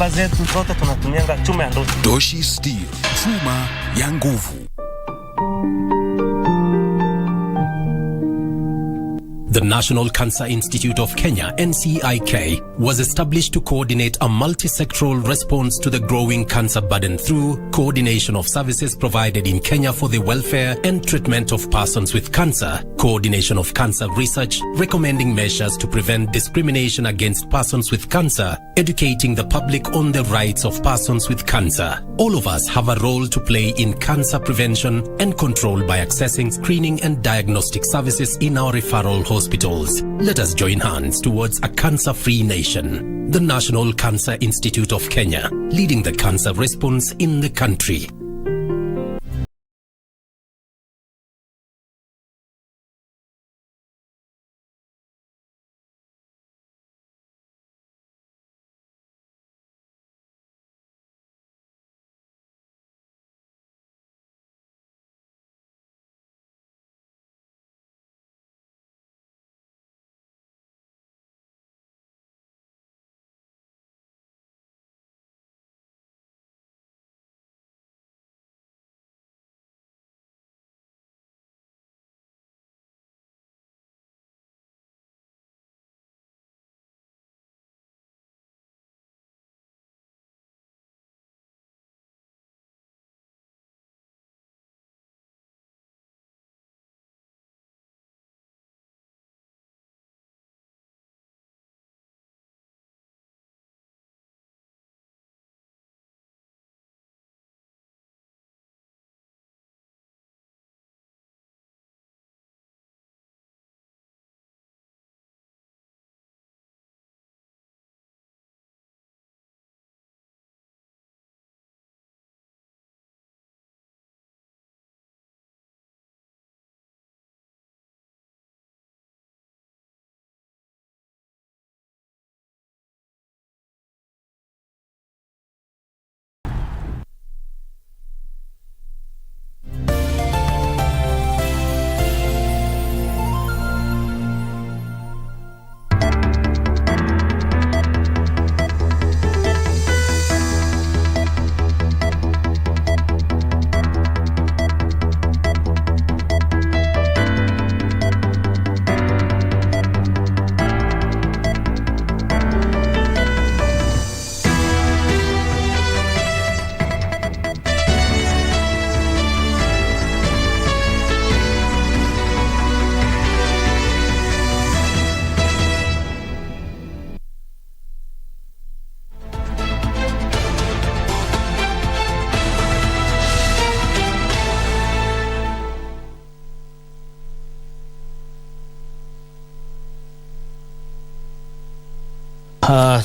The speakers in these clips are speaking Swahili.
Bazetu zote tunatumianga chuma ya ndoto. Doshi Steel, chuma ya nguvu. The National Cancer Institute of Kenya, NCIK, was established to coordinate a multi-sectoral response to the growing cancer burden through coordination of services provided in Kenya for the welfare and treatment of persons with cancer, coordination of cancer research, recommending measures to prevent discrimination against persons with cancer, educating the public on the rights of persons with cancer. All of us have a role to play in cancer prevention and control by accessing screening and diagnostic services in our referral hospitals. Let us join hands towards a cancer-free nation. The National Cancer Institute of Kenya, leading the cancer response in the country.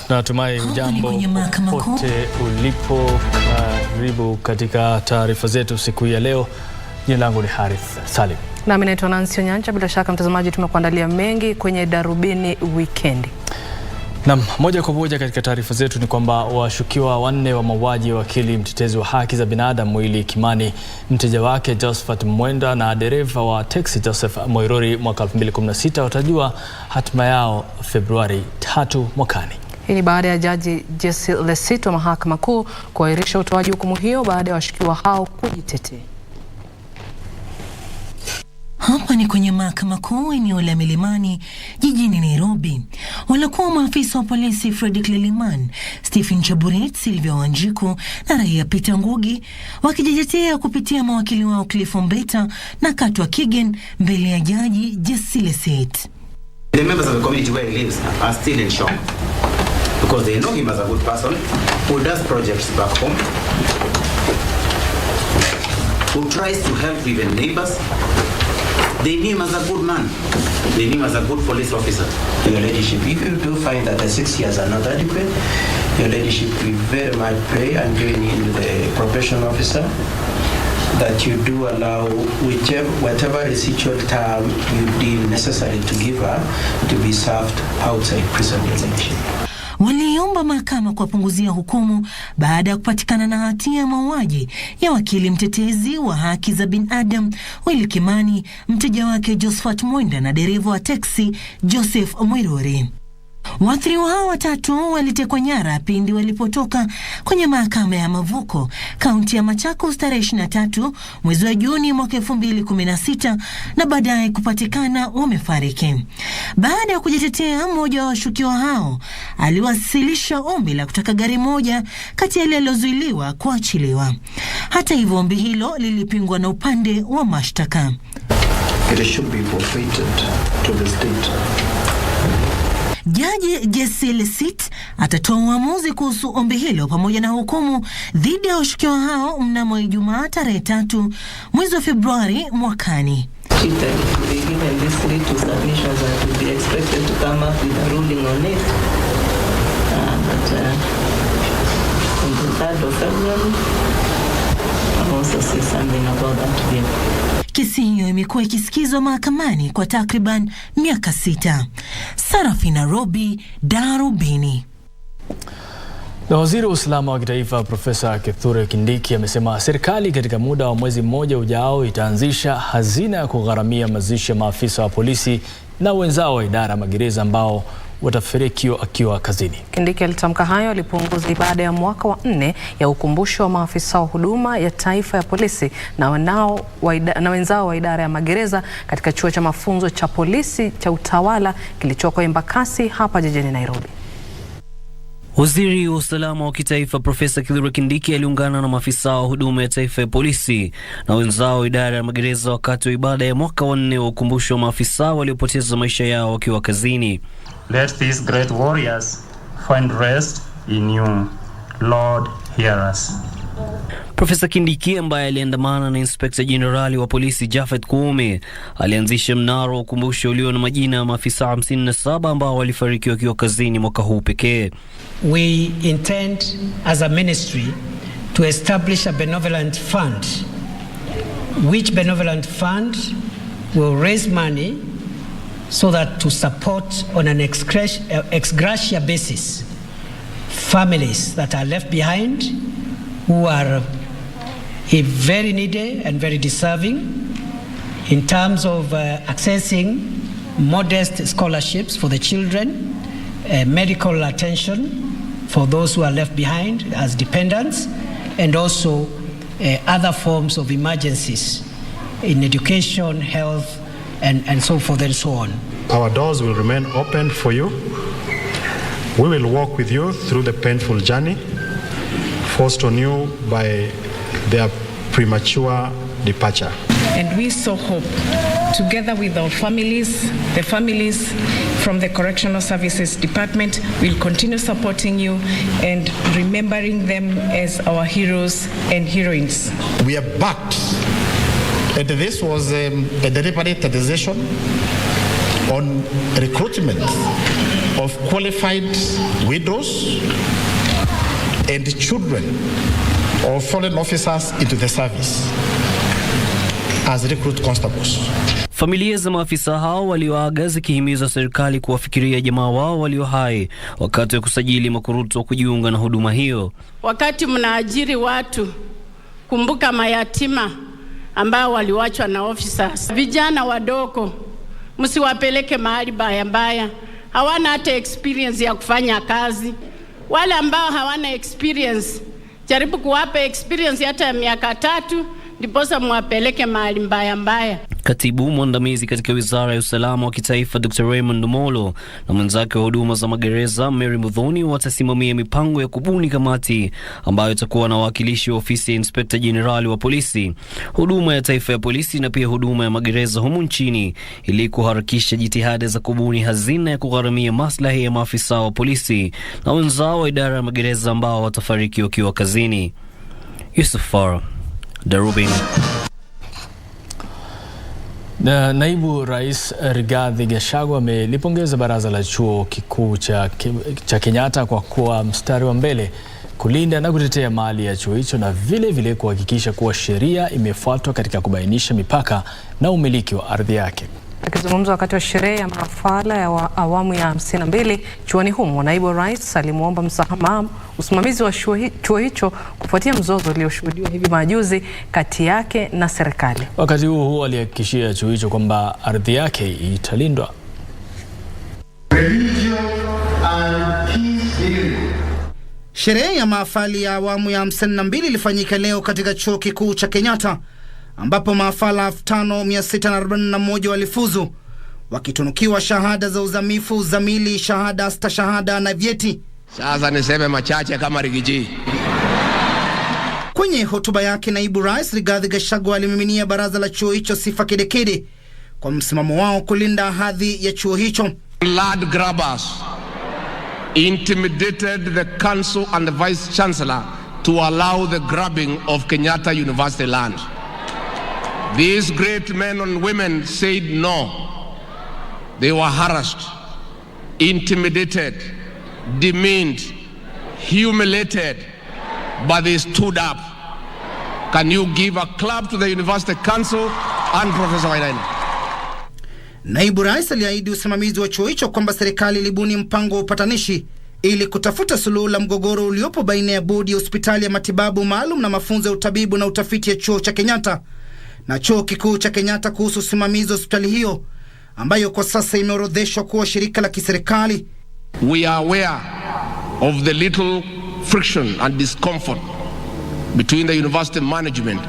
Natumai ujambo pote ulipo, karibu katika taarifa zetu siku ya leo. Jina langu ni Harith, Salim. Na mimi naitwa Onyancha. Bila shaka mtazamaji, tumekuandalia mengi kwenye Darubini Wikendi. Na moja kwa moja katika taarifa zetu ni kwamba washukiwa 4 wa mauaji ya wakili mtetezi wa haki za binadamu Mwili Kimani, mteja wake Josephat Mwenda na dereva wa teksi Joseph Moirori mwaka 2016 watajua hatima yao Februari 3 mwakani. Hii ni baada ya Jaji Jesse Lesito wa Mahakama Kuu kuahirisha utoaji hukumu hiyo baada ya washukiwa hao kujitetea. Hapa ni kwenye Mahakama Kuu eneo la Milimani jijini Nairobi. Walikuwa maafisa wa polisi Fredrick Leliman, Stephen Chaburet, Sylvia Wanjiku na raia Peter Ngugi wakijitetea kupitia mawakili wao Cliff Ombeta na Katwa Kigen mbele ya Jaji Jesse Lesito. The members of the community where he lives are still in shock because they know him as a good person who does projects back home, who tries to help even neighbors. They knew him as a good man. They knew him as a good police officer. Your Ladyship, if you do find that the 6 years are not adequate, Your Ladyship will very much pray and join in with the probation officer that you do allow whatever residual term you deem necessary to give her to be served outside prison. Your Ladyship. Waliomba mahakama kuwapunguzia hukumu baada ya kupatikana na hatia ya mauaji ya wakili mtetezi wa haki za binadamu Mwili Kimani, mteja wake Josephat Mwenda na dereva wa teksi Joseph Moirori. Waathiriwa hao watatu walitekwa nyara pindi walipotoka kwenye mahakama ya Mavuko, kaunti ya Machakos tarehe 23 mwezi wa Juni mwaka 2016 na baadaye kupatikana wamefariki. Baada ya kujitetea, mmoja wa washukiwa hao aliwasilisha ombi la kutaka gari moja kati ya yaliyozuiliwa kuachiliwa. Hata hivyo, ombi hilo lilipingwa na upande wa mashtaka. It should be forfeited to the state. Jaji Jesse Lesit atatoa uamuzi kuhusu ombi hilo pamoja na hukumu dhidi ya washukiwa hao mnamo Ijumaa tarehe 3 mwezi wa Februari mwakani. Kesi hiyo imekuwa ikisikizwa mahakamani kwa takriban miaka 6. Sarafina Robi, Darubini. Na waziri wa usalama wa kitaifa Profesa Kithure Kindiki amesema serikali katika muda wa mwezi mmoja ujao itaanzisha hazina ya kugharamia mazishi ya maafisa wa polisi na wenzao wa idara ya magereza ambao watafariki akiwa kazini. Kindiki alitamka hayo alipoongoza ibada ya mwaka wa 4 ya ukumbusho wa maafisa wa huduma ya taifa ya polisi na wenzao wa idara ya magereza katika chuo cha mafunzo cha polisi cha utawala kilichoko Embakasi hapa jijini Nairobi. Waziri wa usalama wa kitaifa Profesa Kithure Kindiki aliungana na maafisa wa huduma ya taifa ya polisi na wenzao wa idara ya magereza wakati wa ibada ya mwaka wa 4 wa ukumbusho wa maafisa waliopoteza maisha yao wakiwa kazini. Let these great warriors find rest in you. Lord, hear us. Profesa Kindiki ambaye aliandamana na Inspector Generali wa polisi Jafet Koome alianzisha mnara wa ukumbusho ulio na majina ya maafisa 57 ambao walifariki wakiwa kazini mwaka huu pekee. We intend as a ministry to establish a benevolent fund, which benevolent fund will raise money so that to support on an ex gratia basis families that are left behind who are very needy and very deserving in terms of accessing modest scholarships for the children, medical attention for those who are left behind as dependents, and also other forms of emergencies in education, health, and so forth and so on. Our doors will remain open for you. We will walk with you through the painful journey forced on you by their premature departure. And we so hope, together with our families, the families from the Correctional Services Department, will continue supporting you and remembering them as our heroes and heroines. We are backed, and this was a deliberate decision on recruitment of qualified widows and children of fallen officers into the service as recruit constables. Familia za maafisa hao walioaga zikihimiza serikali kuwafikiria jamaa wao walio hai wakati wa kusajili makuruto kujiunga na huduma hiyo. Wakati mnaajiri watu, kumbuka mayatima ambao waliwachwa na officers. Vijana wadogo msiwapeleke mahali mbaya, hawana hata experience ya kufanya kazi. Wale ambao hawana experience, jaribu kuwapa experience hata ya miaka 3 ndiposa mwapeleke mahali mbaya. Katibu mwandamizi katika Wizara ya Usalama wa Kitaifa Dr. Raymond Molo na mwenzake wa huduma za magereza Mary Muthoni watasimamia mipango ya kubuni kamati ambayo itakuwa na wawakilishi wa ofisi ya Inspector Generali wa polisi, huduma ya taifa ya polisi na pia huduma ya magereza humu nchini ili kuharakisha jitihada za kubuni hazina ya kugharamia maslahi ya maafisa wa polisi na wenzao wa idara ya magereza ambao watafariki wakiwa kazini. Yusuf Farah, Darubini. Na naibu rais Rigathi Gachagua amelipongeza baraza la chuo kikuu cha Kenyatta kwa kuwa mstari wa mbele kulinda na kutetea mali ya chuo hicho na vile kuhakikisha kuwa sheria imefuatwa katika kubainisha mipaka na umiliki wa ardhi yake. Akizungumza wakati wa sherehe ya mahafala ya awamu ya 52 chuoni humo, naibu rais alimuomba msamaha usimamizi wa chuo hicho kufuatia mzozo ulioshuhudiwa hivi majuzi kati yake na serikali. Wakati huo alihakikishia chuo hicho kwamba ardhi yake italindwa. Religion Sherehe ya mahafali ya awamu ya 52 ilifanyika leo katika chuo kikuu cha Kenyatta, ambapo mahafala 5641 walifuzu, wakitunukiwa shahada za uzamifu, uzamili, shahada, stashahada na vyeti. Sasa niseme machache kama Rigiji. Kwenye hotuba yake, naibu rais Rigathi Gachagua alimiminia baraza la chuo hicho sifa kedekede kwa msimamo wao kulinda hadhi ya chuo hicho. Land grabbers intimidated the council and the vice chancellor to allow the grabbing of Kenyatta University land. These great men and women said no. They were harassed, intimidated, demeaned, humiliated, but they stood up. Can you give a clap to the University Council and Professor Wainaina? Naibu rais aliahidi usimamizi wa chuo hicho kwamba serikali ilibuni mpango wa upatanishi ili kutafuta suluhu la mgogoro uliopo baina ya bodi ya hospitali ya matibabu maalum na mafunzo ya utabibu na utafiti ya chuo cha Kenyatta na chuo kikuu cha Kenyatta kuhusu usimamizi wa hospitali hiyo ambayo kwa sasa imeorodheshwa kuwa shirika la kiserikali. We are aware of the little friction and discomfort between the university management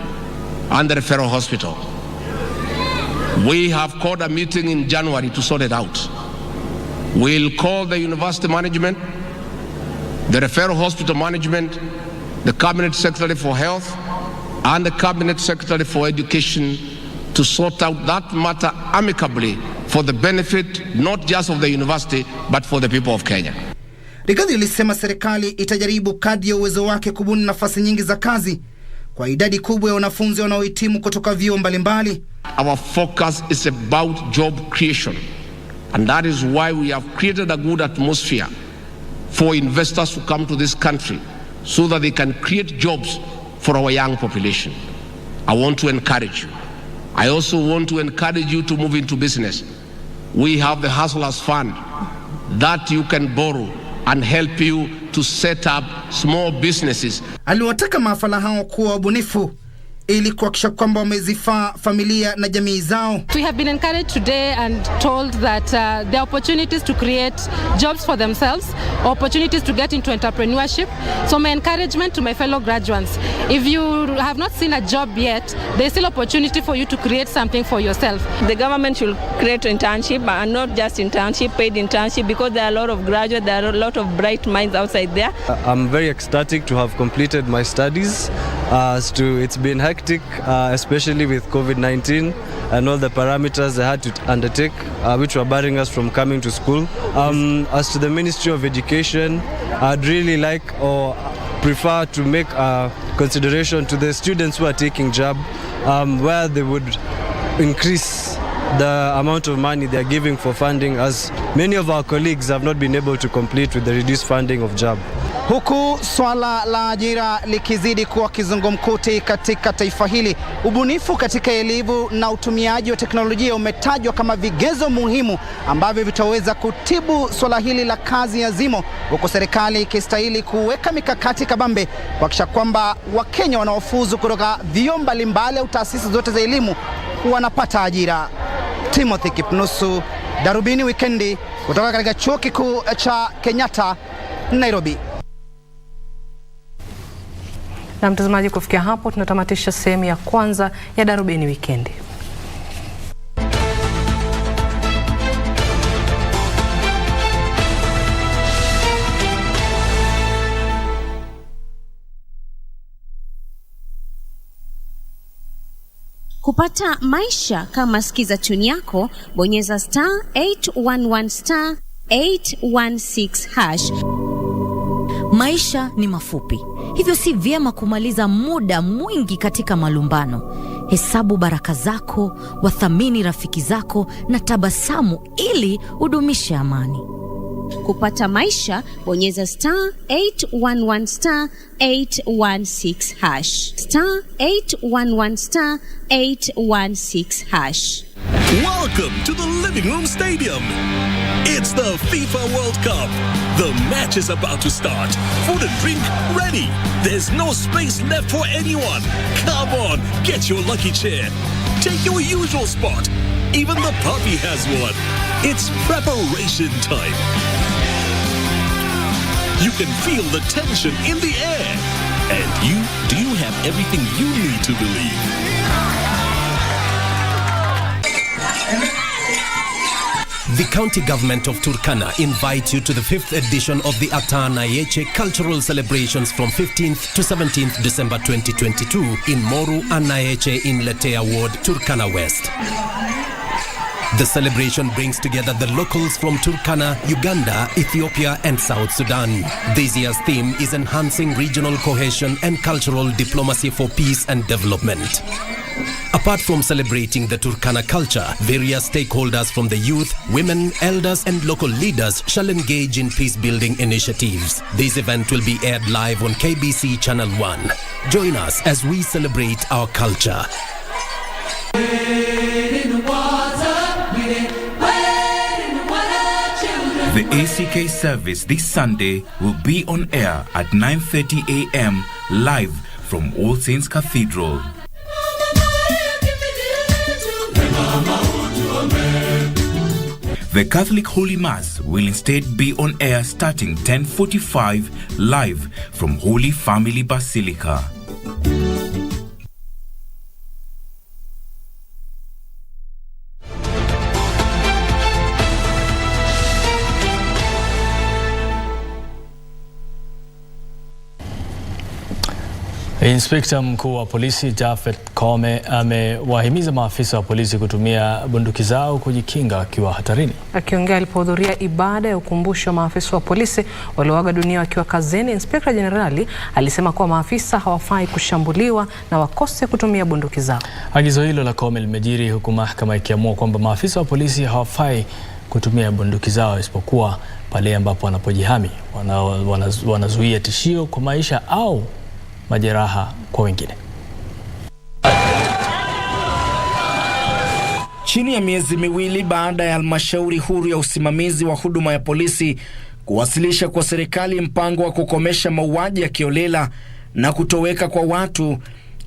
and the referral hospital. We have called a meeting in January to sort it out. We'll call the university management, the referral hospital management, the cabinet secretary for health, and the cabinet secretary for education to sort out that matter amicably for the benefit not just of the university but for the people of Kenya. Rigathi alisema serikali itajaribu kadri ya uwezo wake kubuni nafasi nyingi za kazi kwa idadi kubwa ya wanafunzi wanaohitimu kutoka vyuo mbalimbali. Our focus is about job creation, and that is why we have created a good atmosphere for investors to come to this country so that they can create jobs for our young population. I want to encourage you. I also want to encourage you to move into business. We have the Hustlers Fund that you can borrow and help you to set up small businesses. Aliwataka mahafala hao kuwa wabunifu ili kuhakikisha kwamba wamezifaa familia na jamii zao. We have been encouraged today and told that there are opportunities to create jobs for themselves, opportunities to get into entrepreneurship. So my encouragement to my fellow graduates, if you have not seen a job yet, there is still opportunity for you to create something for yourself. The government should create internship, and not just internship, paid internship, because there are a lot of graduates, there are a lot of bright minds outside there. I'm very ecstatic to have completed my studies. It's been hectic, especially with COVID-19 and all the parameters I had to undertake, which were barring us from coming to school. As to the Ministry of Education, I'd really like or prefer to make a consideration to the students who are taking JAB, where they would increase the amount of money they are giving for funding, as many of our colleagues have not been able to complete with the reduced funding of JAB. Huku swala la ajira likizidi kuwa kizungumkuti katika taifa hili, ubunifu katika elimu na utumiaji wa teknolojia umetajwa kama vigezo muhimu ambavyo vitaweza kutibu swala hili la kazi ya zimo, huku serikali ikistahili kuweka mikakati kabambe kuhakikisha kwamba Wakenya wanaofuzu kutoka vyuo mbalimbali au taasisi zote za elimu wanapata ajira. Timothy Kipnusu, Darubini Wikendi, kutoka katika chuo kikuu cha Kenyatta, Nairobi. Na mtazamaji, kufikia hapo tunatamatisha sehemu ya kwanza ya Darubini Wikendi. Kupata maisha kama sikiza tune yako, bonyeza *811 *816#. Maisha ni mafupi, hivyo si vyema kumaliza muda mwingi katika malumbano. Hesabu baraka zako, wathamini rafiki zako na tabasamu ili udumishe amani. Kupata maisha, bonyeza *811 *816#. *811 *816#. Welcome to the Living Room Stadium. It's the FIFA World Cup. The match is about to start. Food and drink ready. There's no space left for anyone. Come on, get your lucky chair. Take your usual spot. Even the puppy has one. It's preparation time. You can feel the tension in the air. And do you have everything you need to believe? The county government of Turkana invites you to the 5th edition of the Ata-Nayeche Cultural Celebrations from 15th to 17th December 2022 in Moru Anayeche in Letea Ward, Turkana West. The celebration brings together the locals from Turkana, Uganda, Ethiopia and South Sudan. This year's theme is enhancing regional cohesion and cultural diplomacy for peace and development. Apart from celebrating the Turkana culture, various stakeholders from the youth, women, elders and local leaders shall engage in peace-building initiatives. This event will be aired live on KBC Channel 1. Join us as we celebrate our culture. The ACK service this Sunday will be on air at 9:30 a.m. live from All Saints Cathedral. The Catholic Holy Mass will instead be on air starting 10:45 live from Holy Family Basilica. Inspekta mkuu wa polisi Japhet Koome amewahimiza maafisa wa polisi kutumia bunduki zao kujikinga wakiwa hatarini. Akiongea alipohudhuria ibada ya ukumbusho wa maafisa wa polisi walioaga dunia wakiwa kazini, Inspekta Jenerali alisema kuwa maafisa hawafai kushambuliwa na wakose kutumia bunduki zao. Agizo hilo la Koome limejiri huku mahakama ikiamua kwamba maafisa wa polisi hawafai kutumia bunduki zao isipokuwa pale ambapo wanapojihami, wanazuia tishio kwa maisha au majeraha kwa wengine. Chini ya miezi miwili baada ya halmashauri huru ya usimamizi wa huduma ya polisi kuwasilisha kwa serikali mpango wa kukomesha mauaji ya kiolela na kutoweka kwa watu,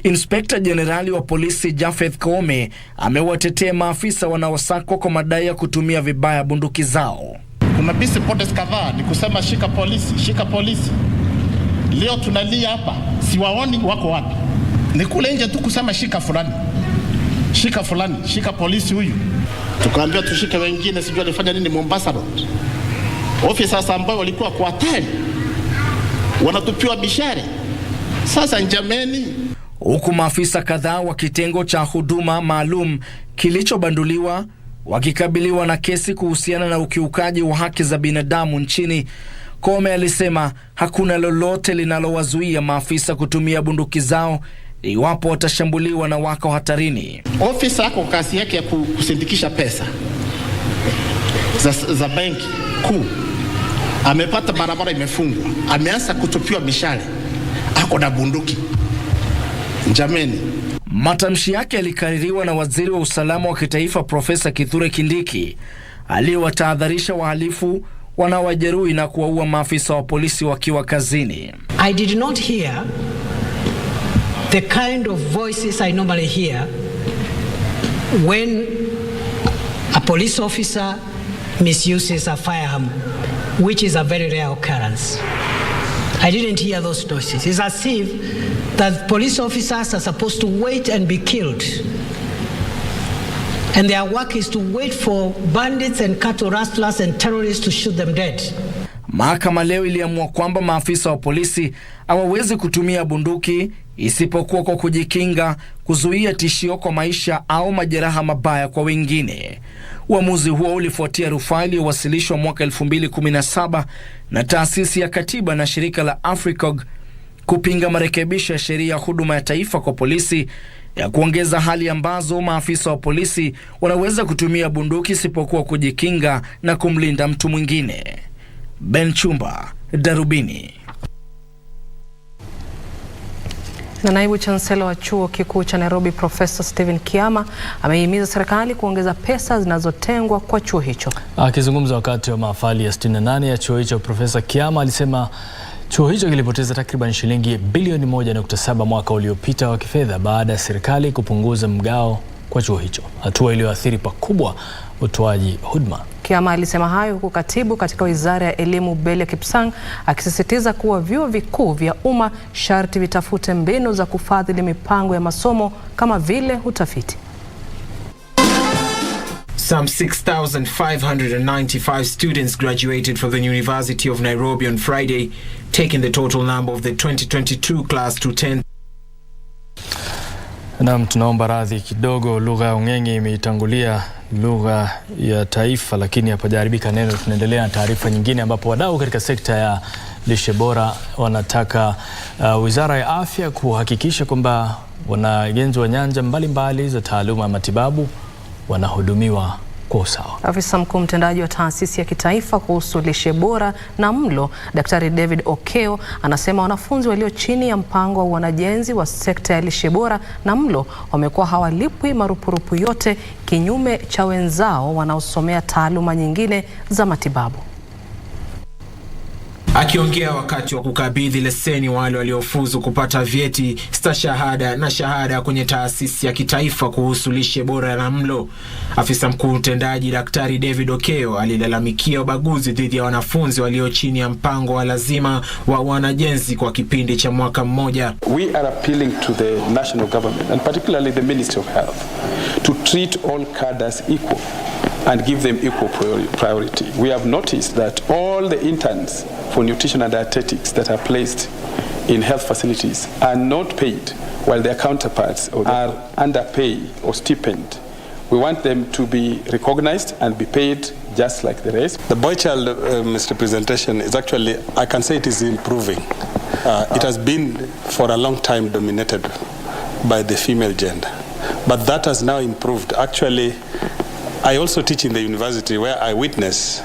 Inspekta Jenerali wa polisi Japhet Koome amewatetea maafisa wanaosakwa kwa madai ya kutumia vibaya bunduki zao. Kuna peace protest kadhaa ni kusema shika polisi, shika polisi. Leo tunalia hapa, siwaoni wako wapi? Ni kule nje tu kusema shika fulani, shika fulani, shika polisi huyu. Tukaambia tushike wengine, sijui alifanya nini Mombasa Road. Officers ambao walikuwa kwa hatari wanatupiwa bishare. Sasa njameni. Huku maafisa kadhaa wa kitengo cha huduma maalum kilichobanduliwa wakikabiliwa na kesi kuhusiana na ukiukaji wa haki za binadamu nchini, Koome alisema hakuna lolote linalowazuia maafisa kutumia bunduki zao iwapo watashambuliwa na wako hatarini. Ofisa yako kazi yake ya kusindikisha pesa za benki kuu, amepata barabara imefungwa, ameanza kutupiwa mishale, ako na bunduki. Jameni. Matamshi yake yalikaririwa na waziri wa usalama wa kitaifa Profesa Kithure Kindiki aliyewatahadharisha wahalifu wanaowajeruhi na kuwaua maafisa wa polisi wakiwa kazini. I did not hear the kind of voices I normally hear when a police officer misuses a firearm, which is a very rare occurrence. I didn't hear those noises. It's as if that police officers are supposed to wait and be killed. And their work is to wait for bandits and cattle rustlers and terrorists to shoot them dead. Mahakama leo iliamua kwamba maafisa wa polisi hawawezi kutumia bunduki isipokuwa kwa kujikinga, kuzuia tishio kwa maisha au majeraha mabaya kwa wengine. Uamuzi huo ulifuatia rufaa iliyowasilishwa mwaka 2017 na taasisi ya katiba na shirika la Africog kupinga marekebisho ya sheria ya huduma ya taifa kwa polisi ya kuongeza hali ambazo maafisa wa polisi wanaweza kutumia bunduki isipokuwa kujikinga na kumlinda mtu mwingine. Ben Chumba, Darubini. Na naibu chancellor wa chuo kikuu cha Nairobi Professor Stephen Kiama amehimiza serikali kuongeza pesa zinazotengwa kwa chuo hicho. Akizungumza wakati wa mahafali ya 68 ya chuo hicho, Professor Kiama alisema chuo hicho kilipoteza takriban shilingi bilioni 1.7 mwaka uliopita wa kifedha baada ya serikali kupunguza mgao kwa chuo hicho, hatua iliyoathiri pakubwa utoaji huduma. Kiama alisema hayo huku katibu katika Wizara ya Elimu Bele Kipsang akisisitiza kuwa vyuo vikuu vya umma sharti vitafute mbinu za kufadhili mipango ya masomo kama vile utafiti. Some 6,595 students graduated from the University of Nairobi on Friday, taking the total number of the 2022 class to 10. Naam, tunaomba radhi kidogo, lugha ya ung'eng'e imeitangulia lugha ya taifa, lakini hapajaribika neno. Tunaendelea na taarifa nyingine ambapo wadau katika sekta ya lishe bora wanataka Wizara ya Afya kuhakikisha kwamba wanagenzi wa nyanja mbalimbali za taaluma ya matibabu wanahudumiwa kwa usawa. Afisa mkuu mtendaji wa taasisi ya kitaifa kuhusu lishe bora na mlo, Daktari David Okeo, anasema wanafunzi walio chini ya mpango wa wanagenzi wa sekta ya lishe bora na mlo wamekuwa hawalipwi marupurupu yote, kinyume cha wenzao wanaosomea taaluma nyingine za matibabu. Akiongea wakati wa kukabidhi leseni wale waliofuzu kupata vyeti, stashahada na shahada kwenye taasisi ya kitaifa kuhusu lishe bora na mlo, afisa mkuu mtendaji Daktari David Okeo alilalamikia ubaguzi dhidi ya wanafunzi walio chini ya mpango wa lazima wa wanagenzi kwa kipindi cha mwaka mmoja. We are appealing to the national government and particularly the Ministry of Health to treat all cadres equal and give them equal priority. We have noticed that all the interns for nutrition and dietetics that are placed in health facilities are not paid, while their counterparts are underpaid or stipend. We want them to be recognized and be paid just like the rest. The boy-child misrepresentation is actually, I can say it is improving. It has been for a long time dominated by the female gender, but that has now improved. Actually, I also teach in the university where I witness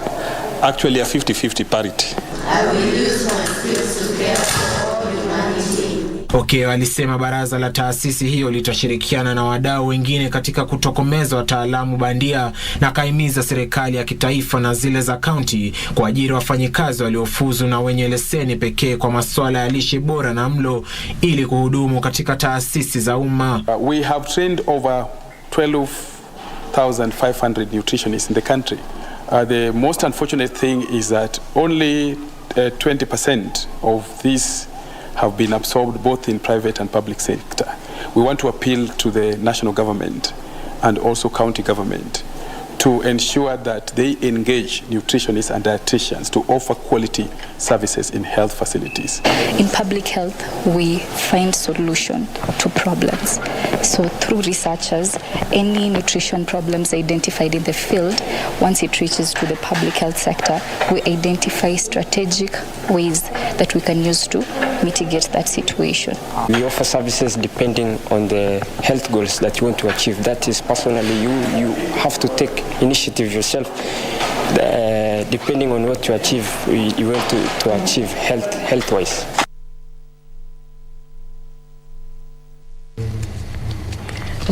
actually a 50-50 parity. I will use my skills to care for all humanity. Okeo alisema baraza la taasisi hiyo litashirikiana na wadau wengine katika kutokomeza wataalamu bandia, na kaimiza serikali ya kitaifa na zile za kaunti kuajiri wafanyikazi waliofuzu na wenye leseni pekee kwa masuala ya lishe bora na mlo ili kuhudumu katika taasisi za umma. We have trained over 12,500 nutritionists in the country. The most unfortunate thing is that only 20% of these have been absorbed both in private and public sector. We want to appeal to the national government and also county government to ensure that they engage nutritionists and dietitians to offer quality services in health facilities. In public health, we find solution to problems. So through researchers, any nutrition problems identified in the field, once it reaches to the public health sector, we identify strategic ways that we can use to mitigate that situation. We offer services depending on the health goals that you want to achieve. That is personally you have to take initiative yourself. Depending on what you achieve, you want to achieve health-wise.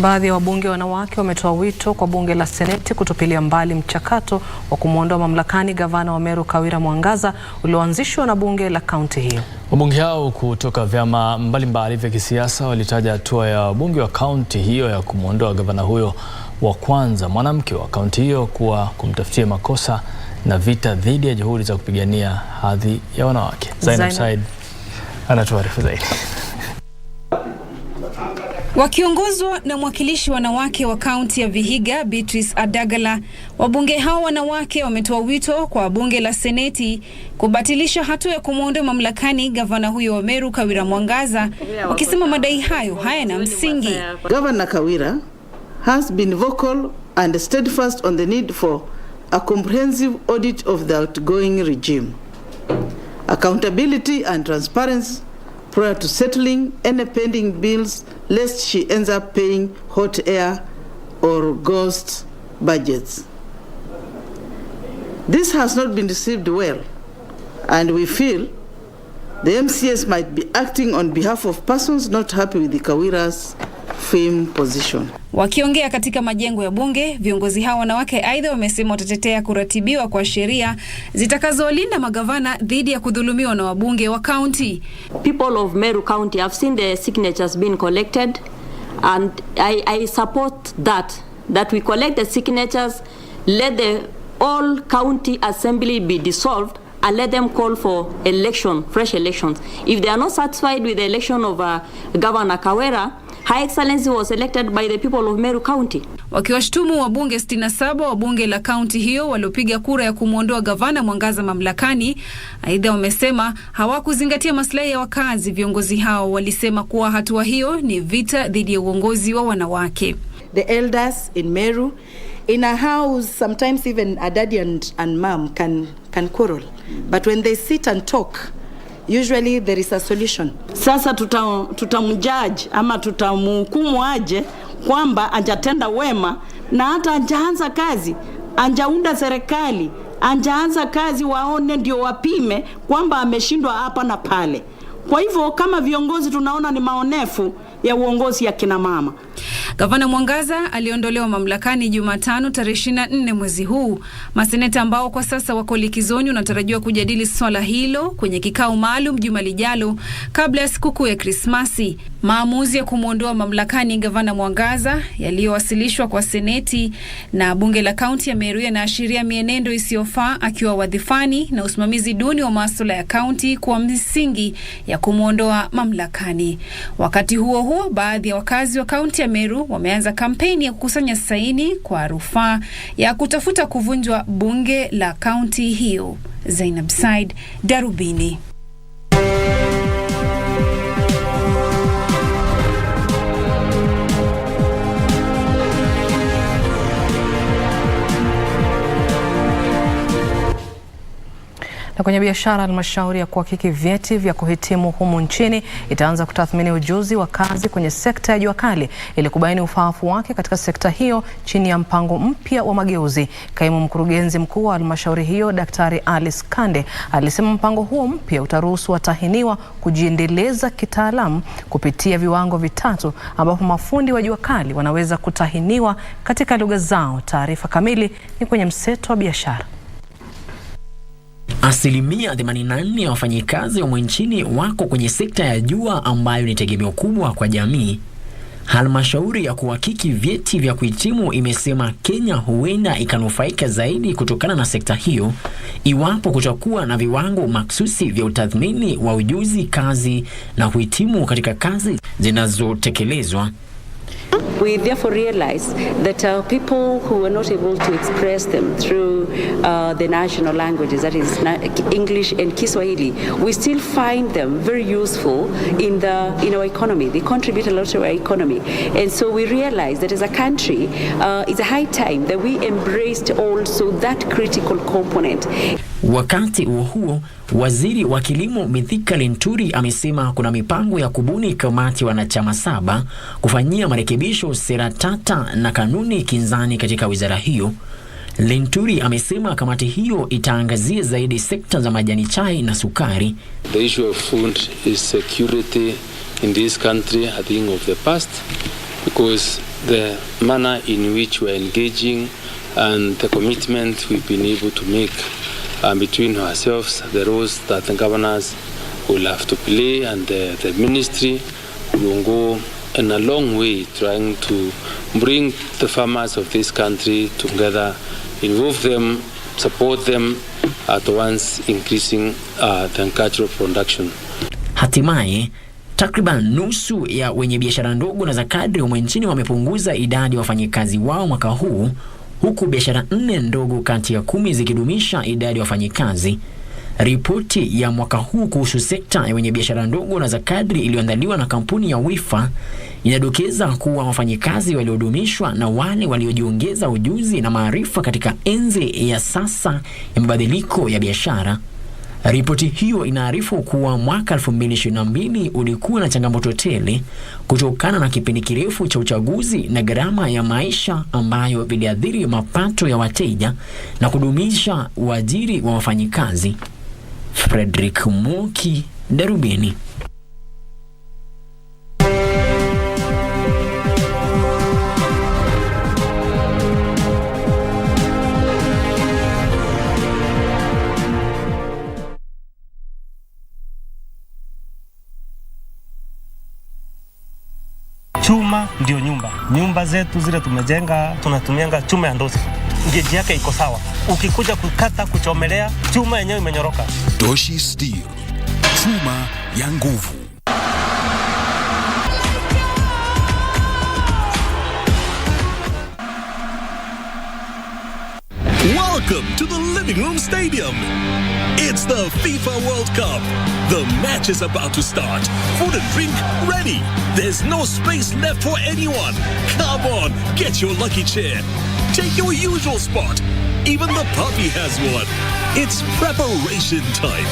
Baadhi ya wabunge wanawake wametoa wito kwa bunge la Seneti kutupilia mbali mchakato wa kumwondoa mamlakani gavana wa Meru Kawira Mwangaza ulioanzishwa na bunge la kaunti hiyo. Wabunge hao kutoka vyama mbalimbali vya kisiasa walitaja hatua ya wabunge wa kaunti hiyo ya kumwondoa gavana huyo wa kwanza mwanamke wa kaunti hiyo kuwa kumtafutia makosa na vita dhidi ya juhudi za kupigania hadhi ya wanawake. Zainab Said anatuarifu zaidi. Wakiongozwa na mwakilishi wanawake wa kaunti ya Vihiga Beatrice Adagala, wabunge hao wanawake wametoa wito kwa bunge la Seneti kubatilisha hatua ya kumwondoa mamlakani gavana huyo wa Meru Kawira Mwangaza, wakisema madai hayo hayana msingi. Governor Kawira has been vocal and steadfast on the need for a comprehensive audit of the outgoing regime, accountability and transparency prior to settling any pending bills, lest she ends up paying hot air or ghost budgets. This has not been received well, and we feel the MCS might be acting on behalf of persons not happy with the Kawira's fame position. Wakiongea katika majengo ya bunge, viongozi hao wanawake aidha wamesema watatetea kuratibiwa kwa sheria zitakazolinda magavana dhidi ya kudhulumiwa na wabunge wa county. People of Meru County have seen the signatures being collected, and I support that we collect the signatures, let the all county assembly be dissolved and let them call for fresh elections. If they are not satisfied with the election of Governor Kawera, Her Excellency was elected by the people of Meru County. Wakiwashtumu wabunge 67 wa bunge la kaunti hiyo waliopiga kura ya kumwondoa gavana Mwangaza mamlakani, aidha wamesema hawakuzingatia maslahi ya wakazi. Viongozi hao walisema kuwa hatua hiyo ni vita dhidi ya uongozi wa wanawake. The elders in Meru, in a house, sometimes even a daddy and mom can quarrel. But when they sit and talk, usually there is a solution. Sasa tutamjudge ama tutamhukumu aje kwamba anjatenda wema na hata anjaanza kazi, anjaunda serikali, anjaanza kazi, waone ndio wapime kwamba ameshindwa hapa na pale. Kwa hivyo kama viongozi tunaona ni maonefu ya uongozi ya kina mama. Gavana Mwangaza aliondolewa mamlakani Jumatano tarehe 24 mwezi huu. Maseneta ambao kwa sasa wako likizoni wanatarajiwa kujadili swala hilo kwenye kikao maalum juma lijalo kabla ya sikukuu ya Krismasi. Maamuzi ya kumwondoa mamlakani gavana Mwangaza yaliyowasilishwa kwa seneti na bunge la kaunti ya Meru yanaashiria mienendo isiyofaa akiwa wadhifani na usimamizi duni wa masuala ya kaunti kwa msingi ya kumwondoa mamlakani. Wakati huo huo, baadhi ya wakazi wa kaunti ya Meru wameanza kampeni ya kukusanya saini kwa rufaa ya kutafuta kuvunjwa bunge la kaunti hiyo. Zainab Said, Darubini. Na kwenye biashara, halmashauri ya kuhakiki vyeti vya kuhitimu humu nchini itaanza kutathmini ujuzi wa kazi kwenye sekta ya jua kali ili kubaini ufaafu wake katika sekta hiyo chini ya mpango mpya wa mageuzi. Kaimu mkurugenzi mkuu wa halmashauri hiyo Daktari Alice Kande alisema mpango huo mpya utaruhusu watahiniwa kujiendeleza kitaalamu kupitia viwango vitatu ambapo mafundi wa jua kali wanaweza kutahiniwa katika lugha zao. Taarifa kamili ni kwenye mseto wa biashara. Asilimia 84 ya wafanyikazi wa nchini wako kwenye sekta ya jua ambayo ni tegemeo kubwa kwa jamii. Halmashauri ya kuhakiki vyeti vya kuhitimu imesema Kenya huenda ikanufaika zaidi kutokana na sekta hiyo iwapo kutakuwa na viwango maksusi vya utathmini wa ujuzi kazi na kuhitimu katika kazi zinazotekelezwa. We therefore realize that people who are not able to express them through the national languages, that is English and Kiswahili, we still find them very useful in our economy. They contribute a lot to our economy. And so we realize that as a country, it's a high time that we embraced also that critical component. Wakati huo, waziri wa kilimo Mithika Linturi amesema kuna mipango ya kubuni kamati wanachama 7 kufanyia marekebisho sera tata na kanuni kinzani katika wizara hiyo. Linturi amesema kamati hiyo itaangazia zaidi sekta za majani chai na sukari. The issue of food is security in this country, I think of the past, because the manner in which we are engaging and the commitment we've been able to make between ourselves, the roles that the governors will have to play and the ministry will go in a long way trying to bring the farmers of this country together, involve them, support them at once, increasing the agricultural production. Hatimaye, takriban nusu ya wenye biashara ndogo na za kadri humu nchini wamepunguza idadi ya wafanyikazi wao mwaka huu, huku biashara 4 ndogo kati ya 10 zikidumisha idadi ya wafanyikazi. Ripoti ya mwaka huu kuhusu sekta ya wenye biashara ndogo na za kadri iliyoandaliwa na kampuni ya Wifa inadokeza kuwa wafanyikazi waliodumishwa na wale waliojiongeza ujuzi na maarifa katika enzi ya sasa ya mabadiliko ya biashara. Ripoti hiyo inaarifu kuwa mwaka 2022 ulikuwa na changamoto tele kutokana na kipindi kirefu cha uchaguzi na gharama ya maisha ambayo viliathiri mapato ya wateja na kudumisha uajiri wa wafanyikazi. Frederick Moki, Darubini. Chuma ndio nyumba. Nyumba zetu zile tumejenga tunatumianga chuma ya ndosi. geji yake iko sawa. Ukikuja kukata kuchomelea, chuma yenyewe imenyoroka. Toshi Steel, chuma ya nguvu. Welcome to the Living Room Stadium. It's the FIFA World Cup. The match is about to start. Food and drink ready. There's no space left for anyone. Come on, get your lucky chair. Take your usual spot. Even the puppy has one. It's preparation time.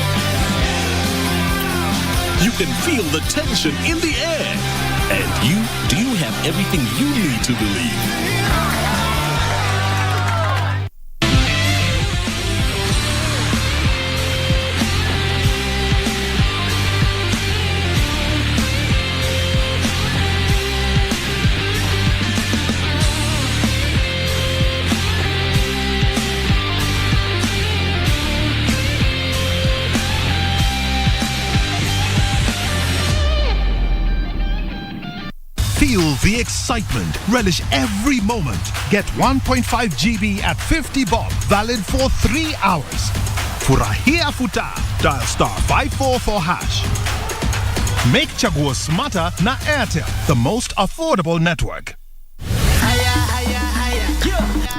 You can feel the tension in the air. And do you have everything you need to believe? Feel the excitement. Relish every moment. Get 1.5 GB at 50 bob. Valid for 3 hours. Furahia futa. Dial *544#. Make Chaguo smarter na Airtel, the most affordable network.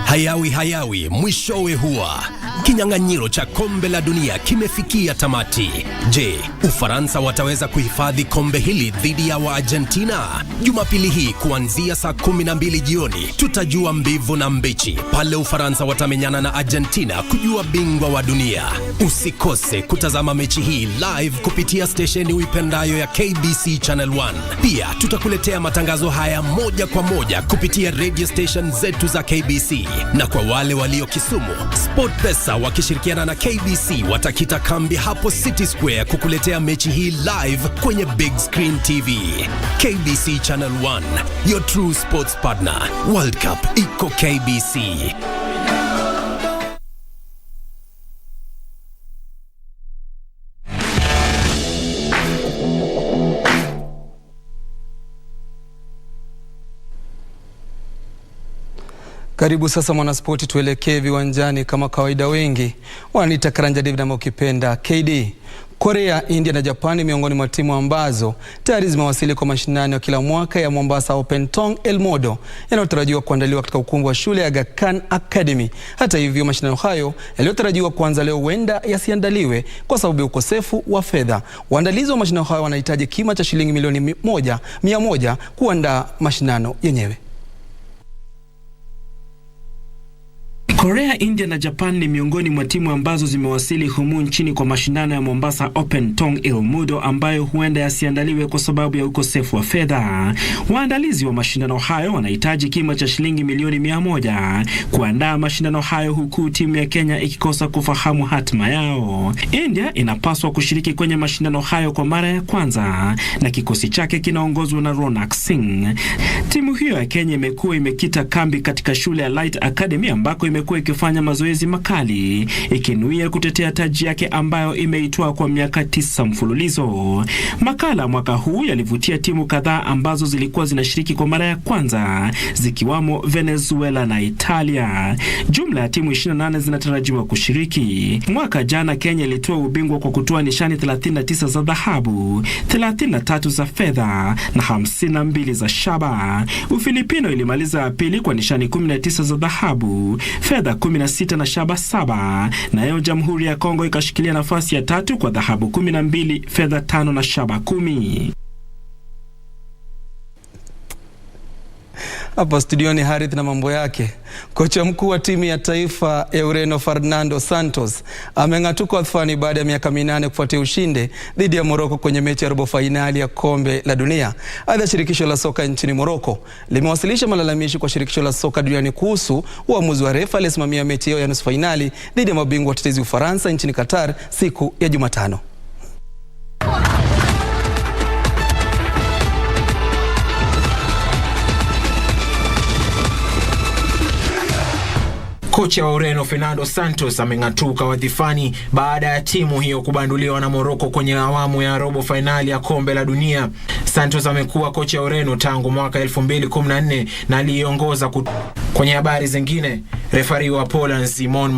Hayawi mwishowe huwa. Kinyang'anyiro cha kombe la dunia kimefikia tamati. Je, Ufaransa wataweza kuhifadhi kombe hili dhidi ya Argentina? Jumapili hii kuanzia saa 12 jioni tutajua mbivu na mbichi pale Ufaransa watamenyana na Argentina kujua bingwa wa dunia. Usikose kutazama mechi hii live kupitia stesheni uipendayo ya KBC Channel 1. Pia tutakuletea matangazo haya moja kwa moja kupitia radio station zetu za KBC. Na kwa wale walio Kisumu, SportPesa wakishirikiana na KBC watakita kambi hapo City Square kukuletea mechi hii live kwenye big screen TV. KBC Channel 1, your true sports partner. World Cup iko KBC. Karibu sasa mwanaspoti, tuelekee viwanjani. Kama kawaida, wengi wananiita Karanja David ama ukipenda KD. Korea, India na Japani miongoni mwa timu ambazo tayari zimewasili kwa mashindano ya kila mwaka ya Mombasa Open Tong El Modo yanayotarajiwa kuandaliwa katika ukumbi wa shule ya Aga Khan Academy. Hata hivyo, mashindano hayo yaliyotarajiwa kuanza leo huenda yasiandaliwe kwa sababu ya ukosefu wa fedha. Waandalizi wa mashindano hayo wanahitaji kima cha shilingi milioni 100 kuandaa mashindano yenyewe. Korea, India na Japan ni miongoni mwa timu ambazo zimewasili humu nchini kwa mashindano ya Mombasa Open Tong El Modo ambayo huenda yasiandaliwe kwa sababu ya ukosefu wa fedha. Waandalizi wa mashindano hayo wanahitaji kima cha shilingi milioni 100 kuandaa mashindano hayo, huku timu ya Kenya ikikosa kufahamu hatima yao. India inapaswa kushiriki kwenye mashindano hayo kwa mara ya kwanza na kikosi chake kinaongozwa na Ronak Singh. Timu hiyo ya Kenya imekuwa imekita kambi katika shule ya Light Academy ambako imekuwa ikifanya mazoezi makali ikinuia kutetea taji yake ambayo imeitwa kwa miaka 9 mfululizo. Makala mwaka huu yalivutia timu kadhaa ambazo zilikuwa zinashiriki kwa mara ya kwanza, zikiwamo Venezuela na Italia. Jumla ya timu 28 zinatarajiwa kushiriki. Mwaka jana Kenya ilitoa ubingwa kwa kutoa nishani 39 za dhahabu, 33 za fedha na 52 za shaba. Ufilipino ilimaliza pili kwa nishani 19 za dhahabu, fedha 16 na shaba 7. Nayo Jamhuri ya Kongo ikashikilia nafasi ya 3 kwa dhahabu 12, fedha 5 na shaba 10. Hapa studioni Harith na mambo yake. Kocha mkuu wa timu ya taifa ya Ureno Fernando Santos ameng'atuka wadhifani baada ya miaka 8 kufuatia ushindi dhidi ya Morocco kwenye mechi ya robo fainali ya kombe la dunia. Aidha, shirikisho la soka nchini Morocco limewasilisha malalamishi kwa shirikisho la soka duniani kuhusu uamuzi wa refa aliyesimamia mechi hiyo ya nusu fainali dhidi ya mabingwa watetezi Ufaransa nchini Qatar siku ya Jumatano. Kocha wa Ureno Fernando Santos ameng'atuka wadhifani baada ya timu hiyo kubanduliwa na Morocco kwenye awamu ya robo fainali ya kombe la dunia. Santos amekuwa kocha wa Ureno tangu mwaka 2014 na aliongoza Kwenye habari zingine, refari wa Poland Simon